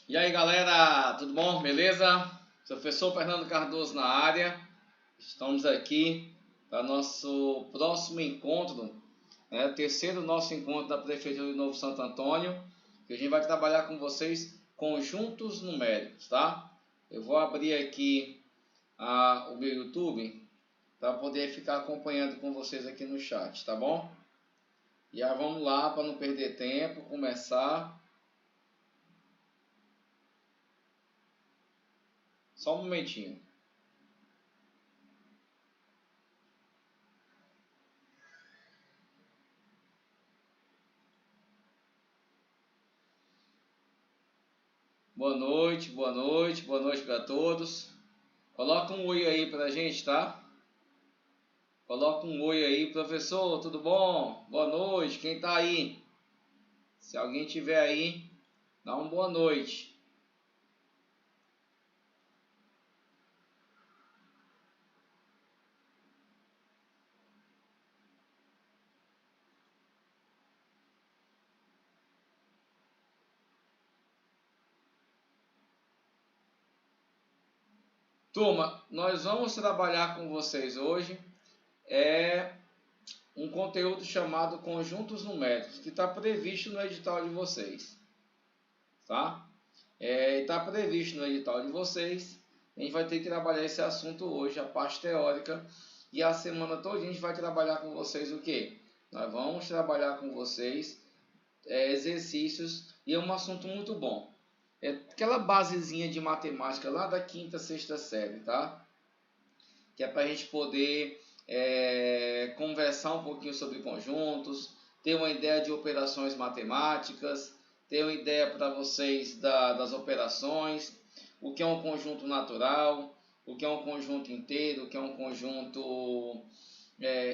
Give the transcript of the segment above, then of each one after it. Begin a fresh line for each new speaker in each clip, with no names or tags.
E aí galera, tudo bom? Beleza? Professor Fernando Cardoso na área. Estamos aqui para nosso próximo encontro, terceiro nosso encontro da Prefeitura de Novo Santo Antônio, que a gente vai trabalhar com vocês conjuntos numéricos, tá? Eu vou abrir aqui o meu YouTube para poder ficar acompanhando com vocês aqui no chat, tá bom? E aí vamos lá, para não perder tempo, começar. Só um momentinho. Boa noite para todos. Coloca um oi aí pra gente, tá? Coloca um oi aí, professor, tudo bom? Boa noite, quem tá aí? Se alguém tiver aí, dá uma boa noite. Turma, nós vamos trabalhar com vocês hoje um conteúdo chamado conjuntos numéricos, que está previsto no edital de vocês, tá? Está previsto no edital de vocês. A gente vai ter que trabalhar esse assunto hoje, a parte teórica, e a semana toda a gente vai trabalhar com vocês o quê? Nós vamos trabalhar com vocês exercícios, e é um assunto muito bom. É aquela basezinha de matemática lá da quinta, sexta série, tá? Que é para a gente poder conversar um pouquinho sobre conjuntos, ter uma ideia de operações matemáticas, ter uma ideia para vocês das operações, o que é um conjunto natural, o que é um conjunto inteiro, o que é um conjunto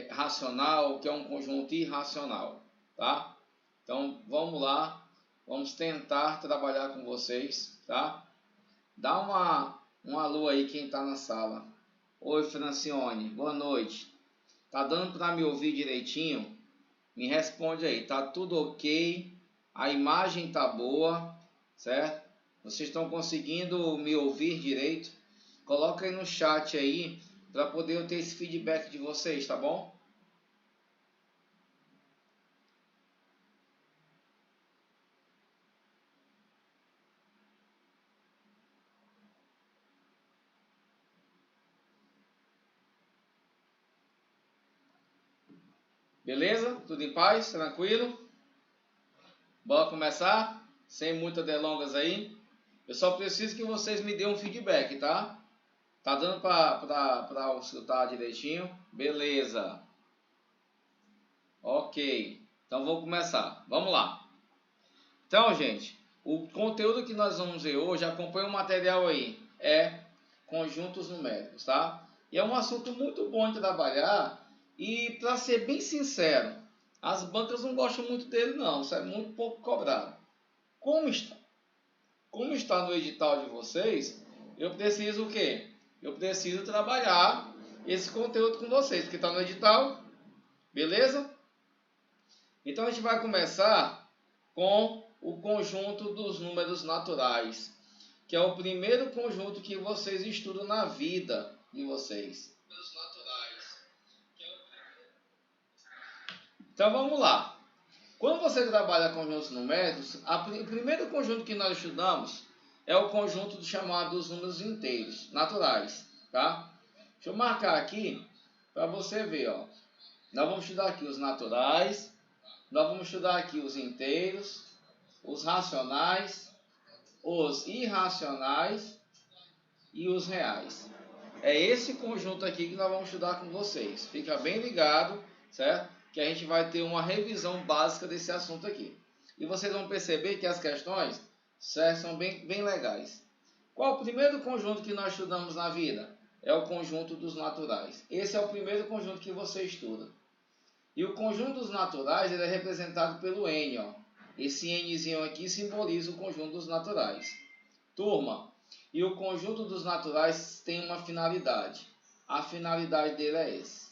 racional, o que é um conjunto irracional, tá? Então vamos lá, vamos tentar trabalhar com vocês, tá? Dá um alô aí quem está na sala. Oi Francione, boa noite. Tá dando para me ouvir direitinho? Me responde aí, tá tudo ok? A imagem tá boa, certo? Vocês estão conseguindo me ouvir direito? Coloca aí no chat aí para poder eu ter esse feedback de vocês, tá bom? Beleza? Tudo em paz? Tranquilo? Bora começar? Sem muitas delongas aí. Eu só preciso que vocês me dêem um feedback, tá? Tá dando para escutar direitinho? Beleza. Ok. Então vou começar. Vamos lá. Então, gente, o conteúdo que nós vamos ver hoje, acompanha o material aí, é conjuntos numéricos, tá? E é um assunto muito bom de trabalhar e, para ser bem sincero, as bancas não gostam muito dele não, isso é muito pouco cobrado. Como está no edital de vocês, eu preciso o quê? Eu preciso trabalhar esse conteúdo com vocês, porque está no edital, beleza? Então a gente vai começar com o conjunto dos números naturais, que é o primeiro conjunto que vocês estudam na vida de vocês. Então vamos lá. Quando você trabalha conjuntos numéricos, o primeiro conjunto que nós estudamos é o conjunto chamado dos números inteiros, naturais, tá? Deixa eu marcar aqui para você ver, ó. Nós vamos estudar aqui os naturais, nós vamos estudar aqui os inteiros, os racionais, os irracionais e os reais. É esse conjunto aqui que nós vamos estudar com vocês. Fica bem ligado, certo? Que a gente vai ter uma revisão básica desse assunto aqui. E vocês vão perceber que as questões, certo, são bem legais. Qual o primeiro conjunto que nós estudamos na vida? É o conjunto dos naturais. Esse é o primeiro conjunto que você estuda. E o conjunto dos naturais ele é representado pelo N, ó. Esse Nzinho aqui simboliza o conjunto dos naturais. Turma, e o conjunto dos naturais tem uma finalidade. A finalidade dele é esse.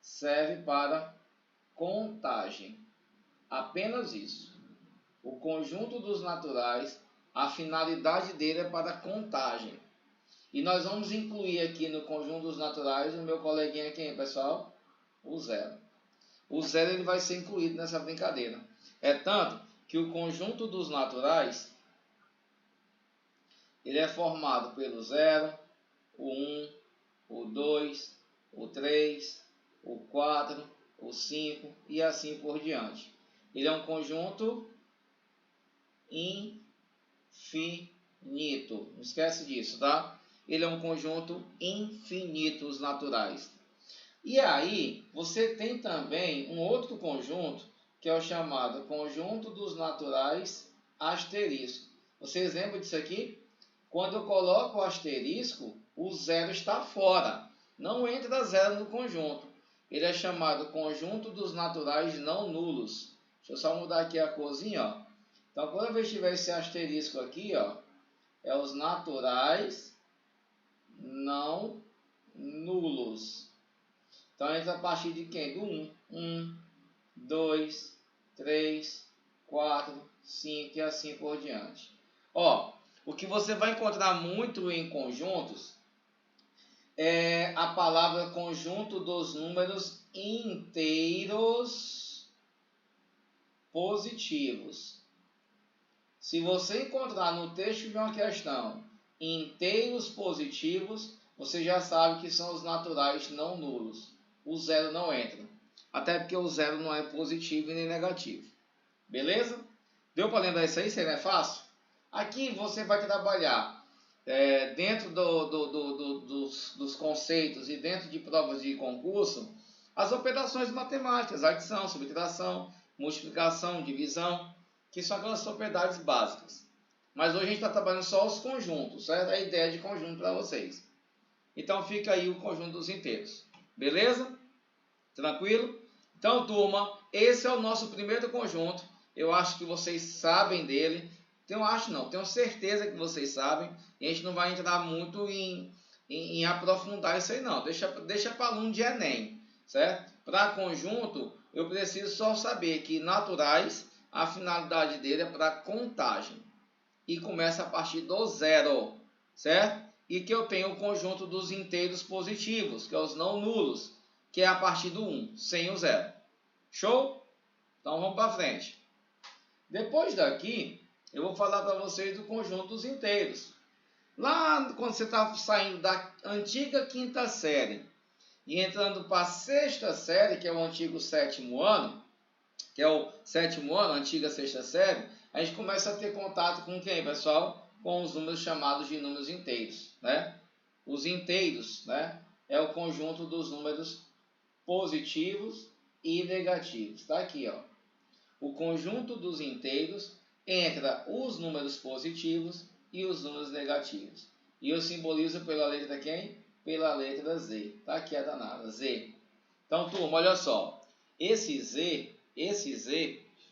Serve para contagem. Apenas isso. O conjunto dos naturais a finalidade dele é para contagem. E nós vamos incluir aqui no conjunto dos naturais o meu coleguinha quem, pessoal? O zero. O zero ele vai ser incluído nessa brincadeira. É tanto que o conjunto dos naturais ele é formado pelo 0, o 1, o 2, o 3, o 4, o 5 e assim por diante. Ele é um conjunto infinito. Não esquece disso, tá? Ele é um conjunto infinito, os naturais. E aí, você tem também um outro conjunto, que é o chamado conjunto dos naturais asterisco. Vocês lembram disso aqui? Quando eu coloco o asterisco, o zero está fora. Não entra zero no conjunto. Ele é chamado conjunto dos naturais não nulos. Deixa eu só mudar aqui a corzinha, ó. Então, quando eu tiver esse asterisco aqui, ó, é os naturais não nulos. Então, entra a partir de quem? Do 1. 1, 2, 3, 4, 5 e assim por diante. Ó, o que você vai encontrar muito em conjuntos é a palavra conjunto dos números inteiros positivos. Se você encontrar no texto de uma questão inteiros positivos, você já sabe que são os naturais não nulos. O zero não entra. Até porque o zero não é positivo e nem negativo. Beleza? Deu para lembrar isso aí? Isso aí não é fácil? Aqui você vai trabalhar dentro dos conceitos e dentro de provas de concurso, as operações matemáticas, adição, subtração, multiplicação, divisão, que são aquelas propriedades básicas. Mas hoje a gente está trabalhando só os conjuntos, certo? A ideia de conjunto para vocês. Então fica aí o conjunto dos inteiros. Beleza? Tranquilo? Então, turma, esse é o nosso primeiro conjunto. Eu acho que vocês sabem dele. Tenho certeza que vocês sabem. E a gente não vai entrar muito em aprofundar isso aí, não. Deixa para aluno de Enem, certo? Para conjunto, eu preciso só saber que naturais, a finalidade dele é para contagem. E começa a partir do zero, certo? E que eu tenho o conjunto dos inteiros positivos, que é os não nulos, que é a partir do 1, sem o zero. Show? Então vamos para frente. Depois daqui, eu vou falar para vocês do conjunto dos inteiros. Lá quando você está saindo da antiga quinta série e entrando para a sexta série, que é o antigo sétimo ano, a antiga sexta série, a gente começa a ter contato com quem, pessoal? Com os números chamados de números inteiros, né? Os inteiros, né? É o conjunto dos números positivos e negativos. Está aqui, ó. O conjunto dos inteiros entra os números positivos e os números negativos. E eu simbolizo pela letra quem? Pela letra Z. Tá aqui a danada, Z. Então, turma, olha só. Esse Z,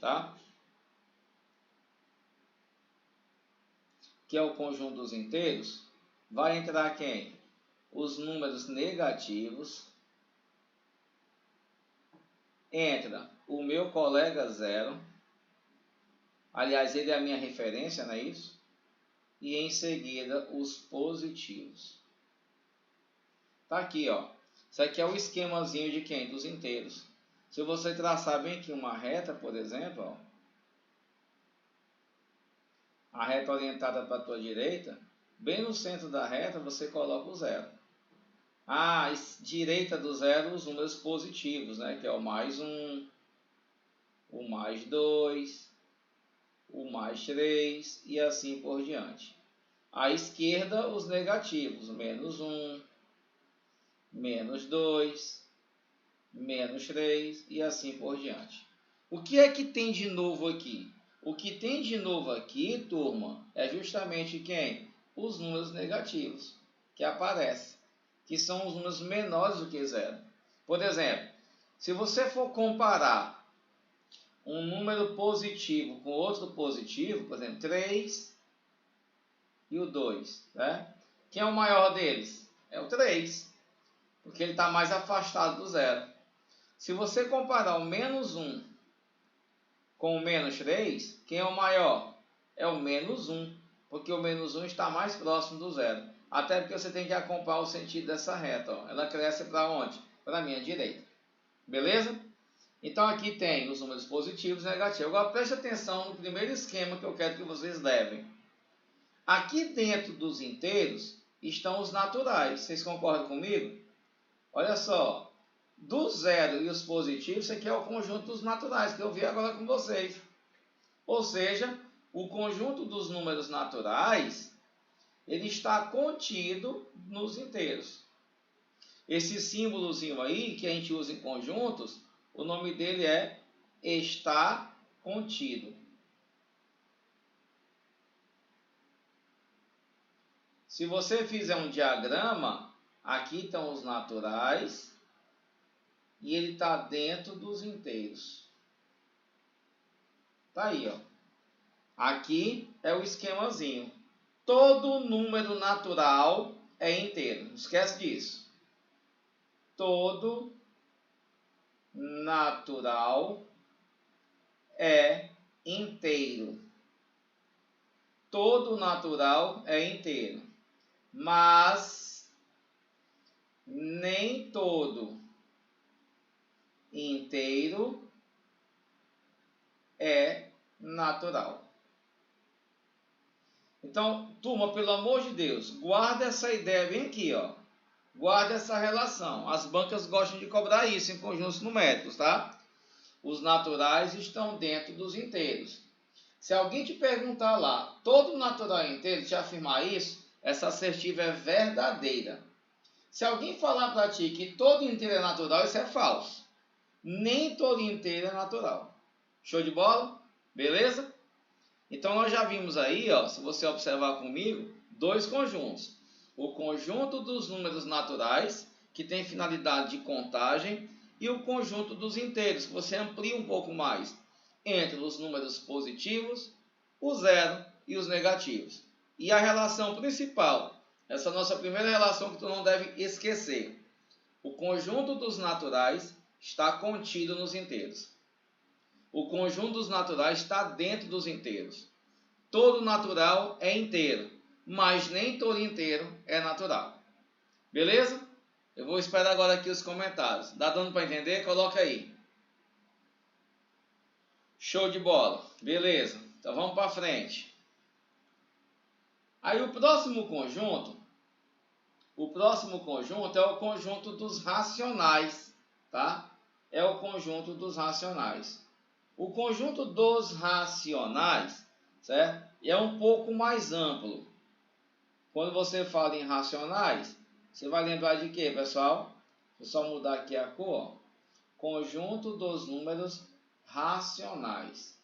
tá? Que é o conjunto dos inteiros, vai entrar quem? Os números negativos. Entra o meu colega zero. Aliás, ele é a minha referência, não é isso? E em seguida, os positivos. Tá aqui, ó. Isso aqui é o esquemazinho de quem? Dos inteiros. Se você traçar bem aqui uma reta, por exemplo, ó, a reta orientada para a tua direita, bem no centro da reta você coloca o zero. À direita do zero, os números positivos, né? Que é o mais 1, o mais 2, o mais 3 e assim por diante. À esquerda, os negativos, menos 1, menos 2, menos 3 e assim por diante. O que é que tem de novo aqui? O que tem de novo aqui, turma, é justamente quem? Os números negativos que aparecem, que são os números menores do que zero. Por exemplo, se você for comparar um número positivo com outro positivo, por exemplo, 3 e o 2, né? Quem é o maior deles? É o 3, porque ele está mais afastado do zero. Se você comparar o menos 1 com o menos 3, quem é o maior? É o menos 1, porque o menos 1 está mais próximo do zero. Até porque você tem que acompanhar o sentido dessa reta. Ó. Ela cresce para onde? Para a minha direita. Beleza? Então aqui tem os números positivos e negativos. Agora preste atenção no primeiro esquema que eu quero que vocês levem. Aqui dentro dos inteiros estão os naturais. Vocês concordam comigo? Olha só. Do zero e os positivos, isso aqui é o conjunto dos naturais que eu vi agora com vocês. Ou seja, o conjunto dos números naturais, ele está contido nos inteiros. Esse símbolozinho aí, que a gente usa em conjuntos, o nome dele é está contido. Se você fizer um diagrama, aqui estão os naturais e ele está dentro dos inteiros. Tá aí, ó. Aqui é o esquemazinho. Todo número natural é inteiro. Não esquece disso. Todo natural é inteiro. Todo natural é inteiro. Mas nem todo inteiro é natural. Então, turma, pelo amor de Deus, guarda essa ideia bem aqui, ó. Guarda essa relação. As bancas gostam de cobrar isso em conjuntos numéricos, tá? Os naturais estão dentro dos inteiros. Se alguém te perguntar lá, todo natural é inteiro, te afirmar isso, essa assertiva é verdadeira. Se alguém falar para ti que todo inteiro é natural, isso é falso. Nem todo inteiro é natural. Show de bola? Beleza? Então nós já vimos aí, ó, se você observar comigo, dois conjuntos. O conjunto dos números naturais, que tem finalidade de contagem, e o conjunto dos inteiros, que você amplia um pouco mais, entre os números positivos, o zero e os negativos. E a relação principal, essa nossa primeira relação que tu não deve esquecer. O conjunto dos naturais está contido nos inteiros. O conjunto dos naturais está dentro dos inteiros. Todo natural é inteiro, mas nem todo inteiro é natural. Beleza? Eu vou esperar agora aqui os comentários. Dá dando para entender? Coloca aí. Show de bola. Beleza. Então vamos para frente. Aí o próximo conjunto é o conjunto dos racionais, tá? É o conjunto dos racionais. O conjunto dos racionais, certo? É um pouco mais amplo. Quando você fala em racionais, você vai lembrar de quê, pessoal? Vou só mudar aqui a cor. Conjunto dos números racionais.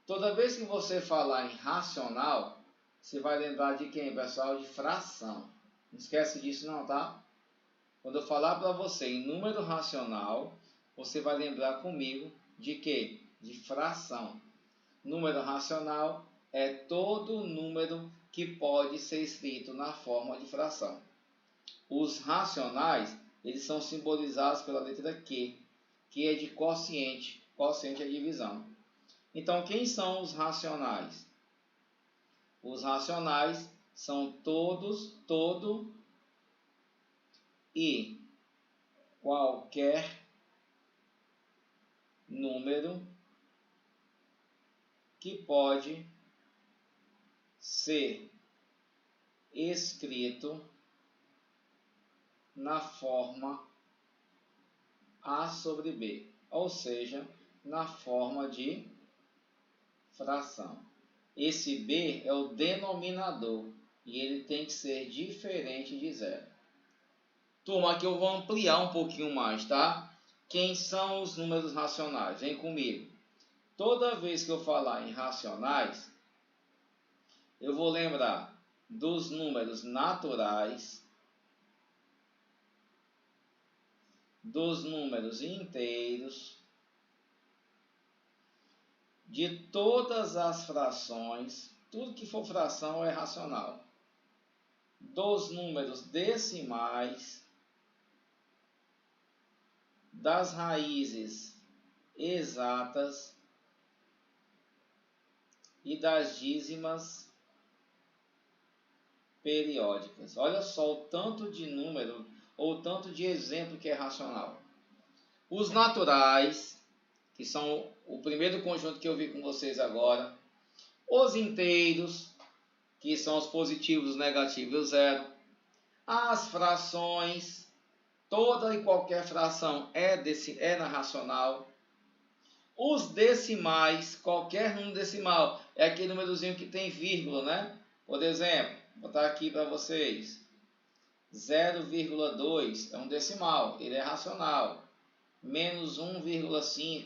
Toda vez que você falar em racional, você vai lembrar de quem, pessoal? De fração. Não esquece disso não, tá? Quando eu falar para você em número racional, você vai lembrar comigo de quê? De fração. Número racional é todo número que pode ser escrito na forma de fração. Os racionais, eles são simbolizados pela letra Q, que é de quociente. Quociente é divisão. Então, quem são os racionais? Os racionais são todo e qualquer número que pode ser escrito na forma A sobre B, ou seja, na forma de fração. Esse B é o denominador e ele tem que ser diferente de zero. Turma, aqui eu vou ampliar um pouquinho mais, tá? Quem são os números racionais? Vem comigo. Toda vez que eu falar em racionais, eu vou lembrar dos números naturais, dos números inteiros, de todas as frações, tudo que for fração é racional, dos números decimais, das raízes exatas e das dízimas periódicas. Olha só o tanto de número ou o tanto de exemplo que é racional. Os naturais, que são o primeiro conjunto que eu vi com vocês agora. Os inteiros, que são os positivos, os negativos e o zero. As frações, toda e qualquer fração é na racional. Os decimais, qualquer número decimal, é aquele númerozinho que tem vírgula, né? Por exemplo, vou botar aqui para vocês. 0,2 é um decimal, ele é racional. Menos 1,5,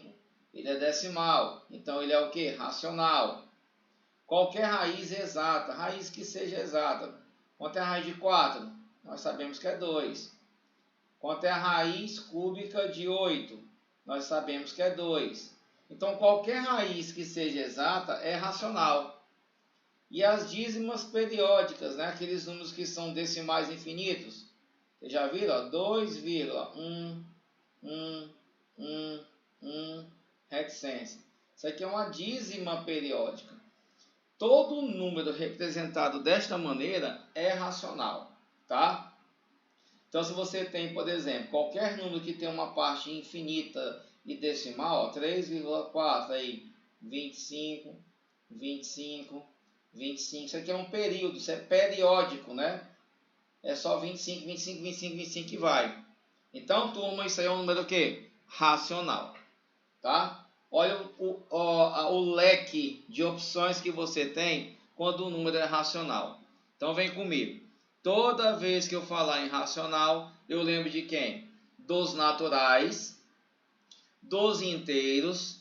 ele é decimal. Então ele é o que? Racional. Qualquer raiz exata, raiz que seja exata. Quanto é a raiz de 4? Nós sabemos que é 2. Quanto é a raiz cúbica de 8? Nós sabemos que é 2. Então, qualquer raiz que seja exata é racional. E as dízimas periódicas, né? Aqueles números que são decimais infinitos. Vocês já viram? 2,1, 1, reticência. Isso aqui é uma dízima periódica. Todo número representado desta maneira é racional, tá? Então, se você tem, por exemplo, qualquer número que tem uma parte infinita e decimal, 3,4, aí, 25, 25, 25. Isso aqui é um período, isso é periódico, né? É só 25, 25, 25, 25 e vai. Então, turma, isso aí é um número o quê? Racional, tá? Olha o leque de opções que você tem quando o número é racional. Então, vem comigo. Toda vez que eu falar em racional, eu lembro de quem? Dos naturais, dos inteiros.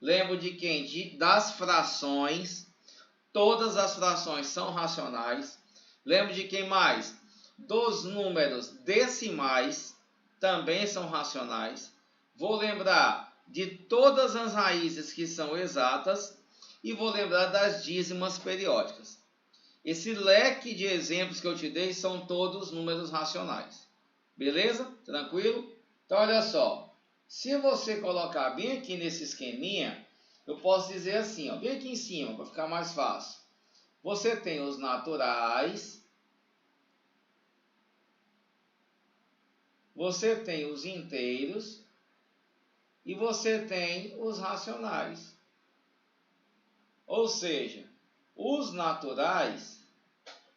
Lembro de quem? Das frações. Todas as frações são racionais. Lembro de quem mais? Dos números decimais, também são racionais. Vou lembrar de todas as raízes que são exatas e vou lembrar das dízimas periódicas. Esse leque de exemplos que eu te dei são todos números racionais. Beleza? Tranquilo? Então, olha só. Se você colocar bem aqui nesse esqueminha, eu posso dizer assim, ó, bem aqui em cima, para ficar mais fácil. Você tem os naturais, você tem os inteiros e você tem os racionais. Ou seja, os naturais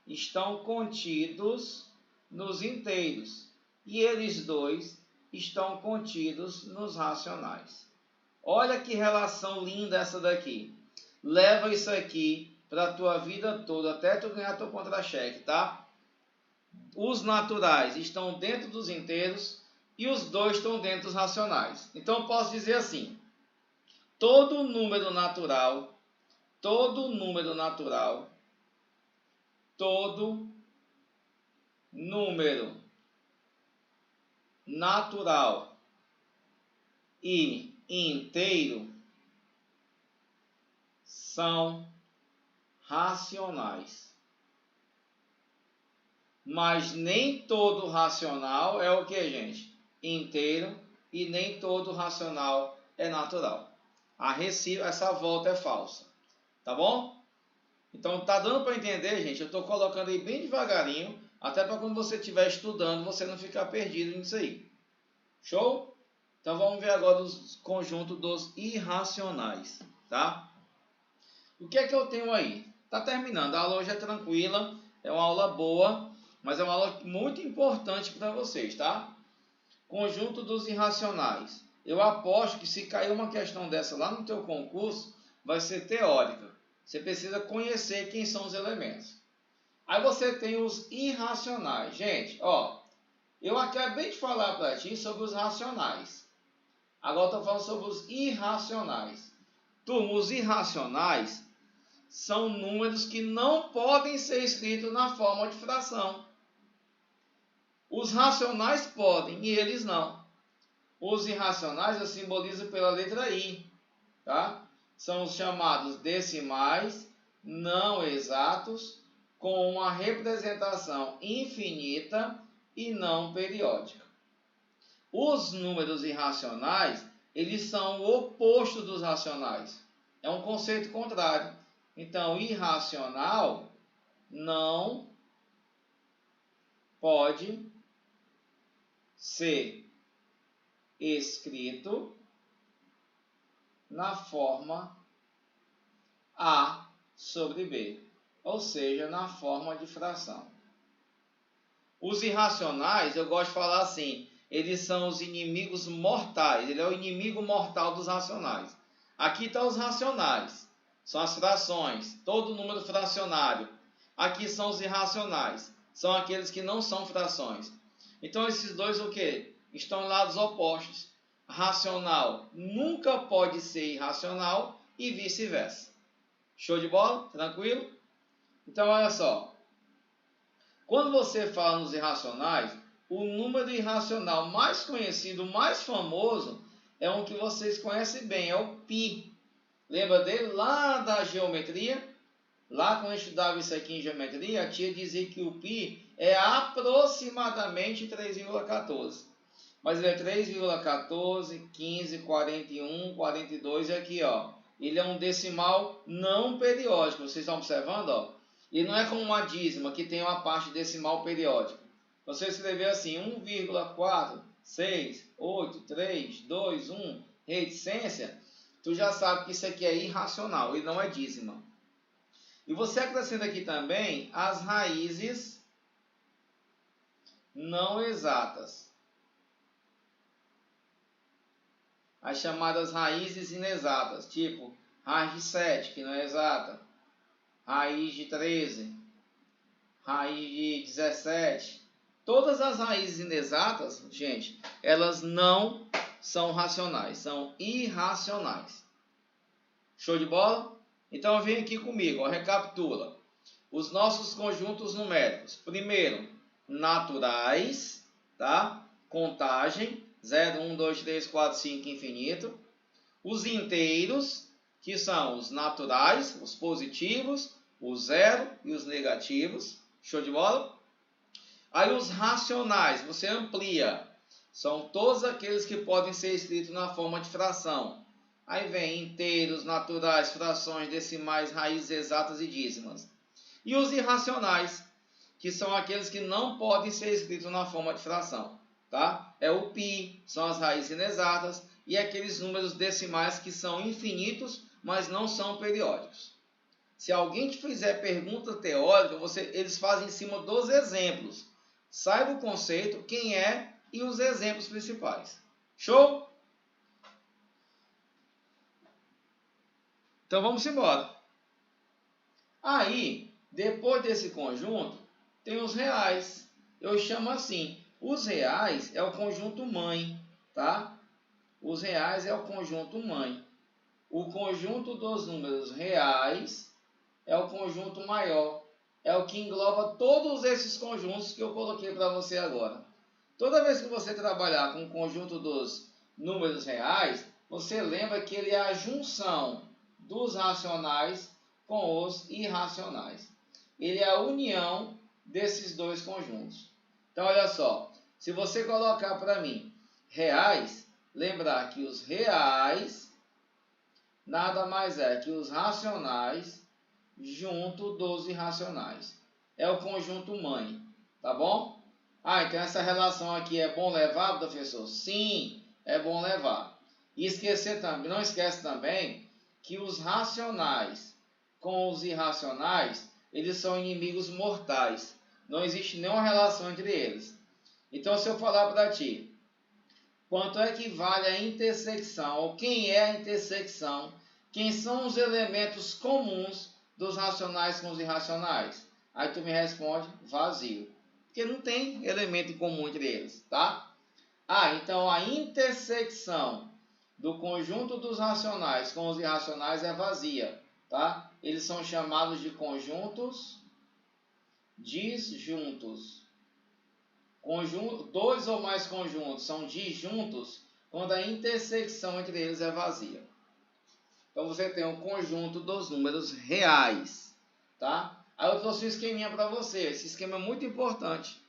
estão contidos nos inteiros e eles dois estão contidos nos racionais. Olha que relação linda essa daqui. Leva isso aqui para a tua vida toda, até tu ganhar teu contra-cheque, tá? Os naturais estão dentro dos inteiros e os dois estão dentro dos racionais. Então, eu posso dizer assim, todo número natural, todo número natural e inteiro são racionais. Mas nem todo racional é o que, gente? Inteiro, e nem todo racional é natural. Essa volta é falsa. Tá bom? Então, tá dando para entender, gente? Eu estou colocando aí bem devagarinho, até para quando você estiver estudando, você não ficar perdido nisso aí. Show? Então, vamos ver agora os conjuntos dos irracionais, tá? O que é que eu tenho aí? Tá terminando. A aula hoje é tranquila, é uma aula boa, mas é uma aula muito importante para vocês, tá? Conjunto dos irracionais. Eu aposto que se cair uma questão dessa lá no teu concurso, vai ser teórica. Você precisa conhecer quem são os elementos. Aí você tem os irracionais. Gente, ó, eu acabei de falar para ti sobre os racionais. Agora estou falando sobre os irracionais. Turma, os irracionais são números que não podem ser escritos na forma de fração. Os racionais podem e eles não. Os irracionais eu simbolizo pela letra I, tá? São os chamados decimais não exatos com uma representação infinita e não periódica. Os números irracionais, eles são o oposto dos racionais. É um conceito contrário. Então, irracional não pode ser escrito na forma A sobre B, ou seja, na forma de fração. Os irracionais, eu gosto de falar assim, eles são os inimigos mortais, ele é o inimigo mortal dos racionais. Aqui estão os racionais, são as frações, todo número fracionário. Aqui são os irracionais, são aqueles que não são frações. Então esses dois o quê? Estão em lados opostos. Racional nunca pode ser irracional e vice-versa. Show de bola? Tranquilo? Então olha só. Quando você fala nos irracionais, o número irracional mais conhecido, mais famoso, é um que vocês conhecem bem, é o π. Lembra dele lá da geometria? Lá quando eu estudava isso aqui em geometria, a tia dizia que o π é aproximadamente 3,14. Mas ele é 3,14, 15, 41, 42 e aqui, ó. Ele é um decimal não periódico. Vocês estão observando, ó? E não é como uma dízima, que tem uma parte decimal periódica. Você escrever assim, 1,46832 reticência, tu já sabe que isso aqui é irracional, e não é dízima. E você acrescenta aqui também as raízes não exatas. As chamadas raízes inexatas, tipo raiz de 7, que não é exata, raiz de 13, raiz de 17. Todas as raízes inexatas, gente, elas não são racionais, são irracionais. Show de bola? Então vem aqui comigo, ó, recapitula. Os nossos conjuntos numéricos. Primeiro, naturais, tá? Contagem, 0, 1, 2, 3, 4, 5, infinito. Os inteiros, que são os naturais, os positivos, o zero e os negativos. Show de bola? Aí os racionais, você amplia. São todos aqueles que podem ser escritos na forma de fração. Aí vem inteiros, naturais, frações, decimais, raízes exatas e dízimas. E os irracionais, que são aqueles que não podem ser escritos na forma de fração. Tá? É o π, são as raízes inexatas, e aqueles números decimais que são infinitos, mas não são periódicos. Se alguém te fizer pergunta teórica, eles fazem em cima dos exemplos. Saiba o conceito, quem é e os exemplos principais. Show? Então vamos embora. Aí, depois desse conjunto, tem os reais. Eu chamo assim. Os reais é o conjunto mãe, tá? Os reais é o conjunto mãe. O conjunto dos números reais é o conjunto maior. É o que engloba todos esses conjuntos que eu coloquei para você agora. Toda vez que você trabalhar com o conjunto dos números reais, você lembra que ele é a junção dos racionais com os irracionais. Ele é a união desses dois conjuntos. Então, olha só. Se você colocar para mim reais, lembrar que os reais nada mais é que os racionais junto dos irracionais. É o conjunto mãe, tá bom? Ah, então essa relação aqui é bom levar, professor? Sim, é bom levar. E esquecer também, não esquece também que os racionais com os irracionais, eles são inimigos mortais. Não existe nenhuma relação entre eles. Então, se eu falar para ti, quanto é que vale a intersecção, ou quem é a intersecção, quem são os elementos comuns dos racionais com os irracionais? Aí tu me responde, vazio. Porque não tem elemento em comum entre eles, tá? Ah, então a intersecção do conjunto dos racionais com os irracionais é vazia, tá? Eles são chamados de conjuntos disjuntos. Dois ou mais conjuntos são disjuntos quando a intersecção entre eles é vazia. Então você tem um conjunto dos números reais, tá? Aí eu trouxe um esqueminha para você. Esse esquema é muito importante.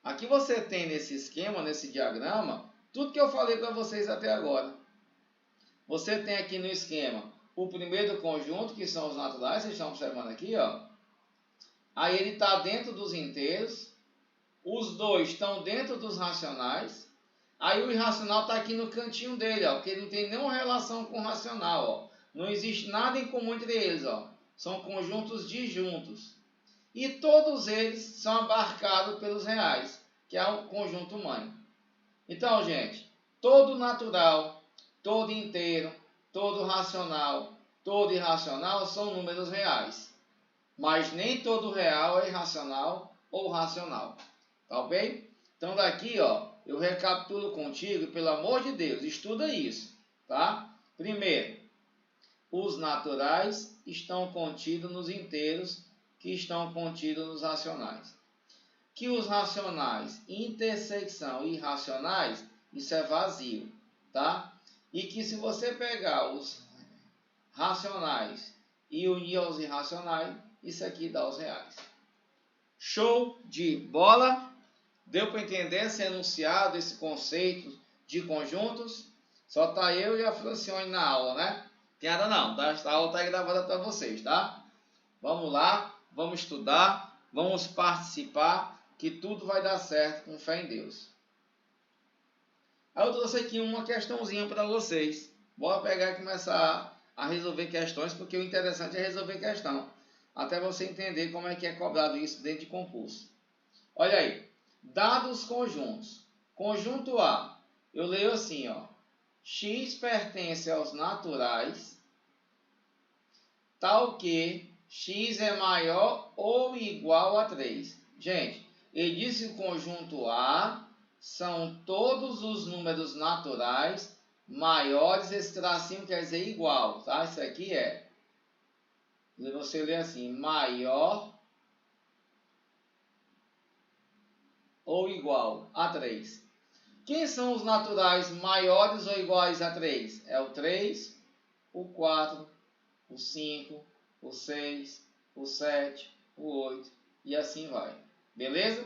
Aqui você tem nesse esquema, nesse diagrama, tudo que eu falei para vocês até agora. Você tem aqui no esquema o primeiro conjunto, que são os naturais, vocês estão observando aqui, ó. Aí ele está dentro dos inteiros. Os dois estão dentro dos racionais. Aí o irracional está aqui no cantinho dele, ó, porque ele não tem nenhuma relação com o racional. Ó. Não existe nada em comum entre eles. Ó. São conjuntos disjuntos. E todos eles são abarcados pelos reais, que é o conjunto mãe. Então, gente, todo natural, todo inteiro, todo racional, todo irracional são números reais. Mas nem todo real é irracional ou racional. Tá ok? Então daqui, ó, eu recapitulo contigo, pelo amor de Deus, estuda isso, tá? Primeiro, os naturais estão contidos nos inteiros que estão contidos nos racionais. Que os racionais, intersecção e irracionais, isso é vazio, tá? E que se você pegar os racionais e unir aos irracionais, isso aqui dá os reais. Show de bola! Deu para entender esse enunciado, esse conceito de conjuntos? Só tá eu e a Francione na aula, né? Piada não, tá? A aula tá gravada para vocês, tá? Vamos lá, vamos estudar, vamos participar, que tudo vai dar certo com fé em Deus. Aí eu trouxe aqui uma questãozinha para vocês. Bora pegar e começar a resolver questões, porque o interessante é resolver questão. Até você entender como é que é cobrado isso dentro de concurso. Olha aí. Dados conjuntos. Conjunto A. Eu leio assim, ó. X pertence aos naturais, tal que x é maior ou igual a 3. Gente, ele disse que o conjunto A são todos os números naturais maiores, esse tracinho quer dizer igual, tá? Isso aqui é, você lê assim, maior ou igual a 3. Quem são os naturais maiores ou iguais a 3? É o 3, o 4, o 5, o 6, o 7, o 8 e assim vai. Beleza?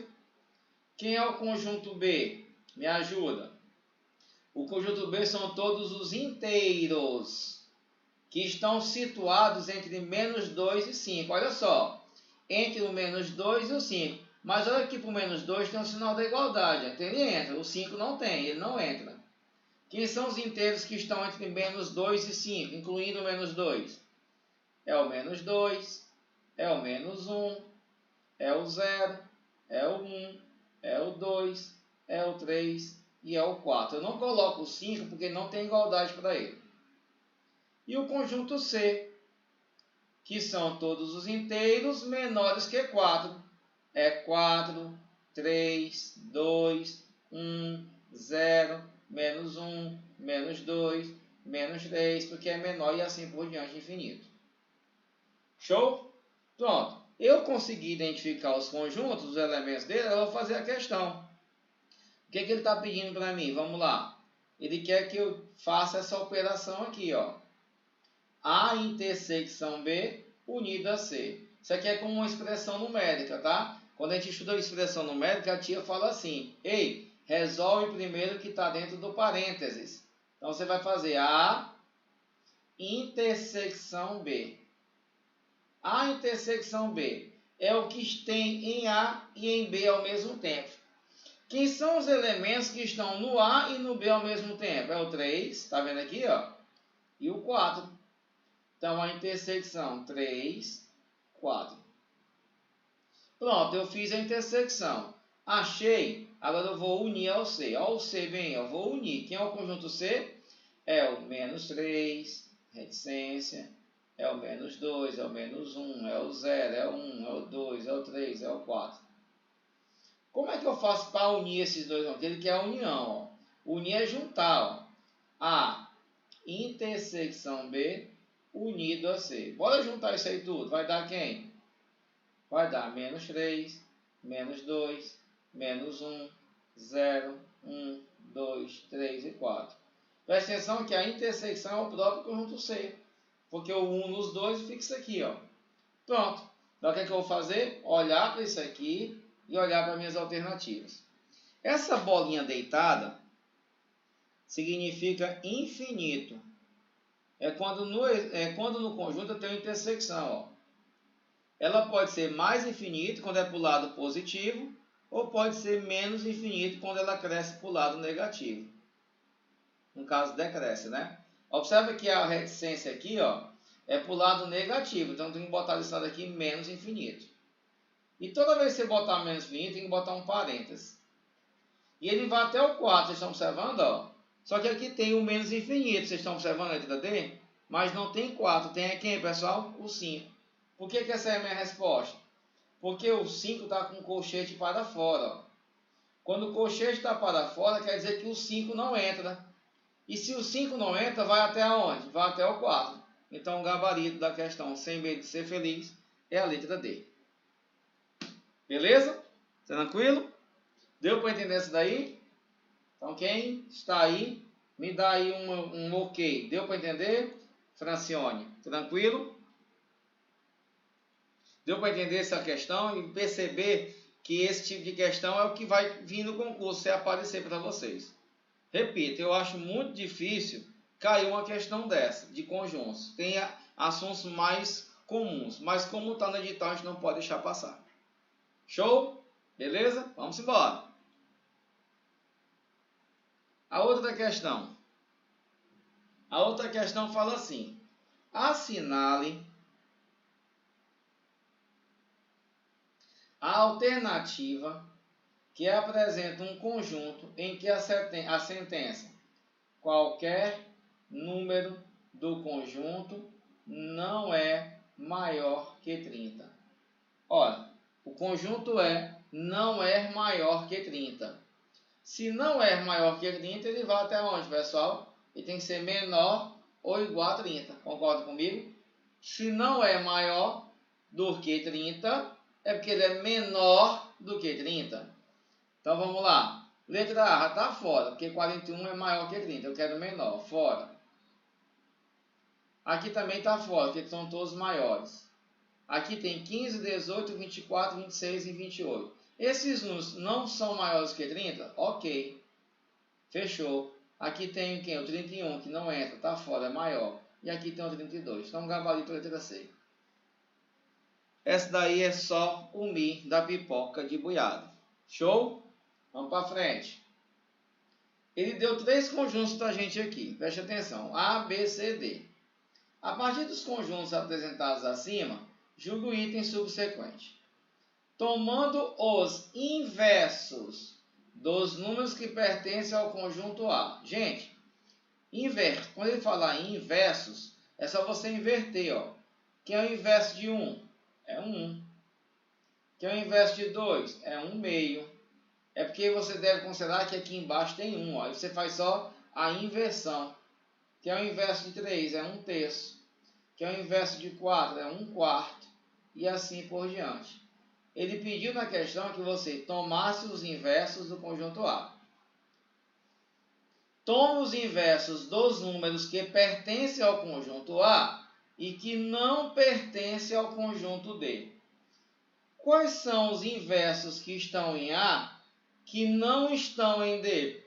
Quem é o conjunto B? Me ajuda. O conjunto B são todos os inteiros que estão situados entre menos 2 e 5. Olha só, entre o menos 2 e o 5. Mas olha aqui para o menos 2 tem um sinal da igualdade. Então ele entra, o 5 não tem, ele não entra. Quem são os inteiros que estão entre menos 2 e 5, incluindo o menos 2? É o menos 2, é o menos 1, é o 0, é o 1, é o 2, é o 3 e é o 4. Eu não coloco o 5 porque não tem igualdade para ele. E o conjunto C, que são todos os inteiros menores que 4. É 4, 3, 2, 1, 0, menos 1, menos 2, menos 3, porque é menor e assim por diante, infinito. Show? Pronto. Eu consegui identificar os conjuntos, os elementos dele, eu vou fazer a questão. O que ele está pedindo para mim? Vamos lá. Ele quer que eu faça essa operação aqui, ó. A intersecção B unida a C. Isso aqui é como uma expressão numérica, tá? Quando a gente estuda a expressão numérica, a tia fala assim, ei, resolve primeiro o que está dentro do parênteses. Então, você vai fazer A intersecção B. A intersecção B é o que tem em A e em B ao mesmo tempo. Quem são os elementos que estão no A e no B ao mesmo tempo? É o 3, está vendo aqui, ó? E o 4. Então, a intersecção 3, 4. Pronto, eu fiz a intersecção. Achei, agora eu vou unir ao C. Olha o C bem, eu vou unir. Quem é o conjunto C? É o menos 3, reticência. É o menos 2, é o menos 1, é o 0, é o 1, é o 2, é o 3, é o 4. Como é que eu faço para unir esses dois? Porque ele quer a união. Ó. Unir é juntar. Ó. A intersecção B unido a C. Bora juntar isso aí tudo. Vai dar quem? Vai dar menos 3, menos 2, menos 1, 0, 1, 2, 3 e 4. Presta atenção que a intersecção é o próprio conjunto C. Porque o 1 nos dois fica isso aqui, ó. Pronto. Então o que é que eu vou fazer? Olhar para isso aqui e olhar para minhas alternativas. Essa bolinha deitada significa infinito. É quando no conjunto eu tenho intersecção. Ó. Ela pode ser mais infinito quando é para o lado positivo ou pode ser menos infinito quando ela cresce para o lado negativo. No caso, decresce, né? Observe que a reticência aqui, ó, é para o lado negativo. Então, tem que botar esse lado aqui menos infinito. E toda vez que você botar menos infinito, tem que botar um parênteses. E ele vai até o 4, vocês estão observando, ó? Só que aqui tem o menos infinito, vocês estão observando a letra D? Mas não tem 4, tem quem, pessoal? O 5. Por que essa é a minha resposta? Porque o 5 está com o colchete para fora, ó. Quando o colchete está para fora, quer dizer que o 5 não entra. E se o 5 não entra, vai até onde? Vai até o 4. Então, o gabarito da questão sem medo de ser feliz é a letra D. Beleza? Tranquilo? Deu para entender isso daí? Então, quem está aí, me dá aí um ok. Deu para entender? Francione, tranquilo? Deu para entender essa questão e perceber que esse tipo de questão é o que vai vir no concurso, se aparecer para vocês. Repito, eu acho muito difícil cair uma questão dessa, de conjuntos. Tem assuntos mais comuns, mas como está no edital, a gente não pode deixar passar. Show? Beleza? Vamos embora. A outra questão. A outra questão fala assim: assinale a alternativa que apresenta um conjunto em que a sentença qualquer número do conjunto não é maior que 30. Olha, o conjunto não é maior que 30. Se não é maior que 30, ele vai até onde, pessoal? Ele tem que ser menor ou igual a 30. Concorda comigo? Se não é maior do que 30, é porque ele é menor do que 30. Então vamos lá. Letra A já está fora, porque 41 é maior que 30. Eu quero menor, fora. Aqui também está fora, porque são todos maiores. Aqui tem 15, 18, 24, 26 e 28. Esses números não são maiores que 30? Ok. Fechou. Aqui tem quem? O 31, que não entra, está fora, é maior. E aqui tem o 32. Então, gabarito letra C. Essa daí é só o Mi da pipoca de buiado. Show? Vamos para frente. Ele deu 3 conjuntos para a gente aqui. Preste atenção. A, B, C, D. A partir dos conjuntos apresentados acima, julgue o item subsequente. Tomando os inversos dos números que pertencem ao conjunto A. Gente, quando ele falar em inversos, é só você inverter, ó. Que é o inverso de 1? É 1. Que é o inverso de 2? É 1/2. É porque você deve considerar que aqui embaixo tem 1, ó. Aí você faz só a inversão. Que é o inverso de 3? É 1/3. Que é o inverso de 4? É 1/4. E assim por diante. Ele pediu na questão que você tomasse os inversos do conjunto A. Tome os inversos dos números que pertencem ao conjunto A e que não pertencem ao conjunto D. Quais são os inversos que estão em A que não estão em D?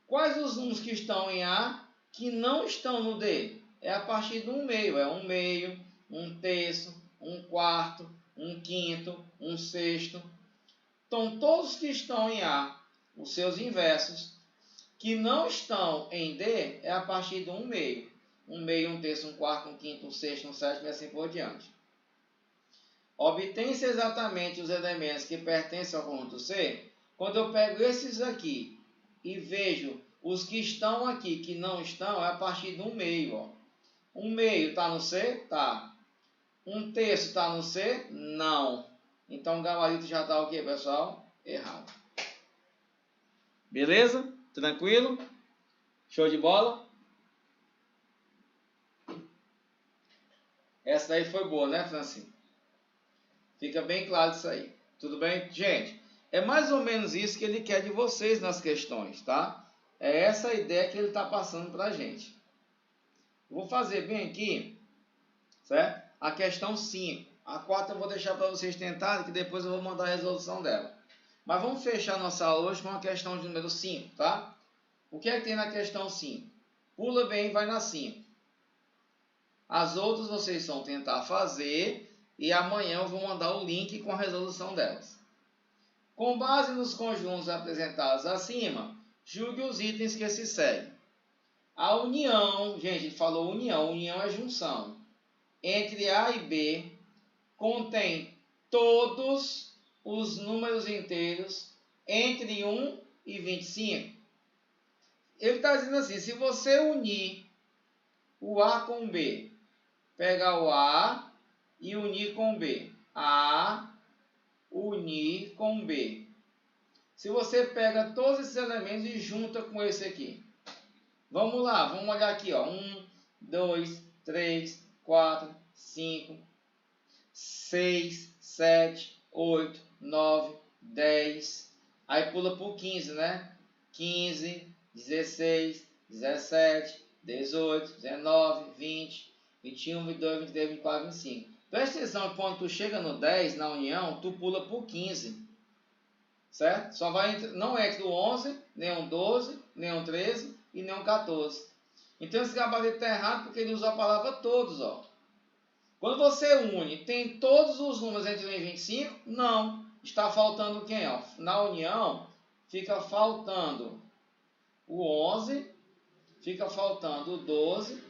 Quais os números que estão em A que não estão no D? É a partir do 1/2. É 1/2, 1/3, 1/4, 1/5, 1/6. Então, todos que estão em A, os seus inversos, que não estão em D, é a partir do 1/2. 1/2, 1/3, 1/4, 1/5, 1/6, 1/7 e assim por diante. Obtém-se exatamente os elementos que pertencem ao conjunto C. Quando eu pego esses aqui e vejo os que estão aqui, que não estão, é a partir do 1/2. Ó. 1/2 está no C? Tá. 1/3 está no C? Não. Então o gabarito já está o que, pessoal? Errado. Beleza? Tranquilo? Show de bola? Essa daí foi boa, né, Francinho? Fica bem claro isso aí. Tudo bem? Gente, é mais ou menos isso que ele quer de vocês nas questões, tá? É essa a ideia que ele está passando para a gente. Vou fazer bem aqui, certo? A questão 5. A 4 eu vou deixar para vocês tentarem, que depois eu vou mandar a resolução dela. Mas vamos fechar nossa aula hoje com a questão de número 5, tá? O que é que tem na questão 5? Pula bem e vai na 5. As outras vocês vão tentar fazer e amanhã eu vou mandar o link com a resolução delas. Com base nos conjuntos apresentados acima, julgue os itens que se seguem. A união, gente, a gente falou união, união é junção, entre A e B contém todos os números inteiros entre 1 e 25. Ele está dizendo assim, se você unir o A com o B, pegar o A e unir com o B, A unir com B. Se você pega todos esses elementos e junta com esse aqui. Vamos lá, vamos olhar aqui, ó. 1, 2, 3, 4, 5, 6, 7, 8, 9, 10. Aí pula por 15, né? 15, 16, 17, 18, 19, 20, 21, 22, 23, 24, 25. Presta atenção que quando tu chega no 10, na união, tu pula por 15. Certo? Só vai não entre o 11, nem o 12, nem o 13 e nem o 14. Então esse gabarito está errado porque ele usa a palavra todos, ó. Quando você une, tem todos os números entre 1 e 25? Não. Está faltando quem, ó? Na união, fica faltando o 11, fica faltando o 12,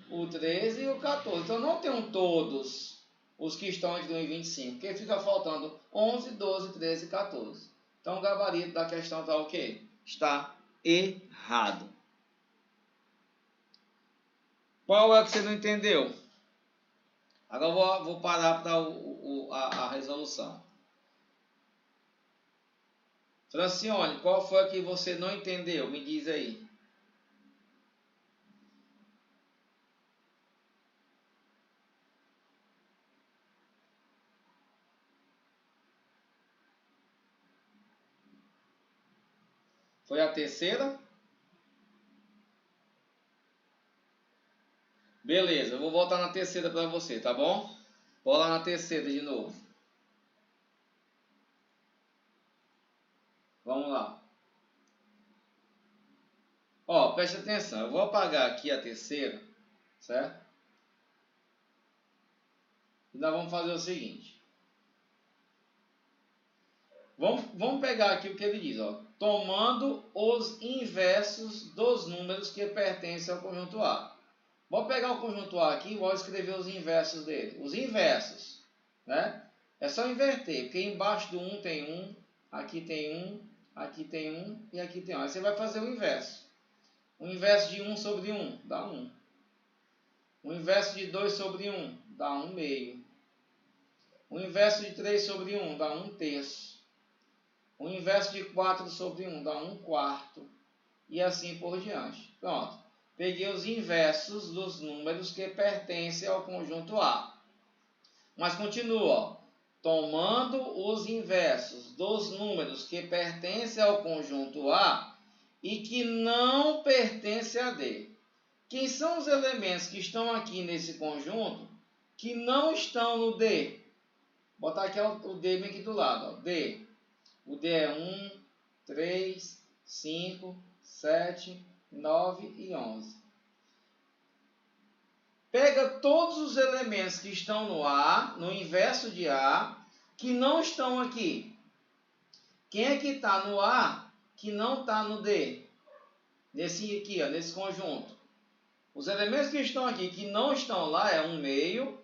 o 13 e o 14. Então não tem um todos os que estão entre 1 e 25, porque fica faltando 11, 12, 13 e 14. Então o gabarito da questão está o quê? Está errado. Qual é que você não entendeu? Agora eu vou parar para a resolução. Francione, qual foi a que você não entendeu? Me diz aí. Foi a terceira? Beleza, eu vou voltar na terceira para você, tá bom? Vou lá na terceira de novo. Vamos lá. Ó, preste atenção. Eu vou apagar aqui a terceira, certo? E nós vamos fazer o seguinte. Vamos pegar aqui o que ele diz, ó. Tomando os inversos dos números que pertencem ao conjunto A. Vou pegar o conjunto A aqui e vou escrever os inversos dele. Os inversos, né? É só inverter, porque embaixo do 1 tem 1, aqui tem 1, aqui tem 1 e aqui tem 1. Aí você vai fazer o inverso. O inverso de 1 sobre 1 dá 1. O inverso de 2 sobre 1 dá 1 meio. O inverso de 3 sobre 1 dá 1 terço. O inverso de 4 sobre 1 dá 1 quarto. E assim por diante. Pronto. Peguei os inversos dos números que pertencem ao conjunto A. Mas continua, ó. Tomando os inversos dos números que pertencem ao conjunto A e que não pertencem a D. Quem são os elementos que estão aqui nesse conjunto que não estão no D? Vou botar aqui o D bem aqui do lado. Ó. D. O D é 1, 3, 5, 7, 9 e 11. Pega todos os elementos que estão no A, no inverso de A, que não estão aqui. Quem é que está no A que não está no D? Nesse aqui, ó, nesse conjunto. Os elementos que estão aqui que não estão lá é 1 meio,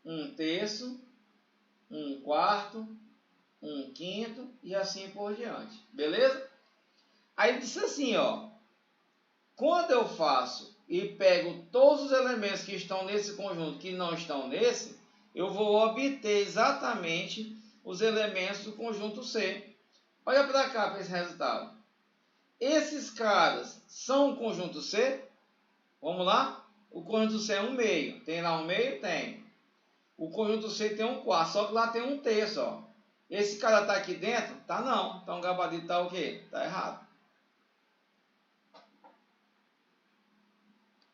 1 terço, 1 quarto, 1 quinto e assim por diante. Beleza? Aí ele disse assim, ó. Quando eu faço e pego todos os elementos que estão nesse conjunto que não estão nesse, eu vou obter exatamente os elementos do conjunto C. Olha para cá para esse resultado. Esses caras são o conjunto C? Vamos lá? O conjunto C é 1 meio. Tem lá 1 meio? Tem. O conjunto C tem 1 quarto, só que lá tem 1 terço. Ó. Esse cara está aqui dentro? Tá não. Então o gabarito está o quê? Está errado.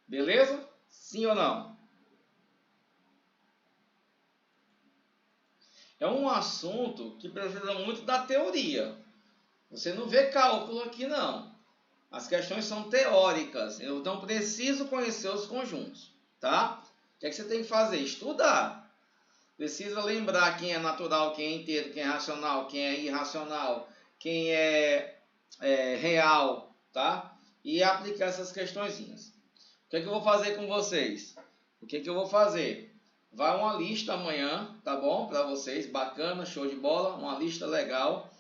Beleza? Sim ou não? É um assunto que precisa muito da teoria. Você não vê cálculo aqui não. As questões são teóricas. Eu não preciso conhecer os conjuntos. Tá? O que é que você tem que fazer? Estudar. Precisa lembrar quem é natural, quem é inteiro, quem é racional, quem é irracional, quem é real, tá? E aplicar essas questõezinhas. O que é que eu vou fazer com vocês? O que é que eu vou fazer? Vai uma lista amanhã, tá bom? Para vocês, bacana, show de bola, uma lista legal.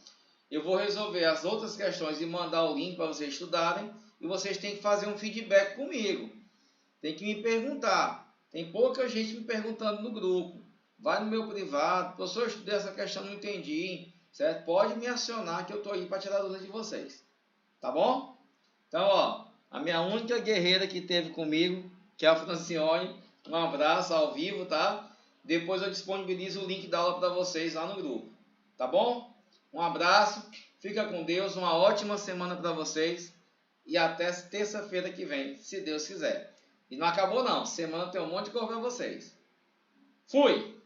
Eu vou resolver as outras questões e mandar o link para vocês estudarem. E vocês têm que fazer um feedback comigo. Tem que me perguntar. Tem pouca gente me perguntando no grupo. Vai no meu privado. Professor, eu estudei essa questão, não entendi. Certo? Pode me acionar que eu estou aí para tirar dúvidas de vocês. Tá bom? Então, ó, a minha única guerreira que teve comigo, que é a Francione. Um abraço ao vivo, tá? Depois eu disponibilizo o link da aula para vocês lá no grupo. Tá bom? Um abraço. Fica com Deus. Uma ótima semana para vocês. E até terça-feira que vem, se Deus quiser. E não acabou não. Semana tem um monte de coisa para vocês. Fui!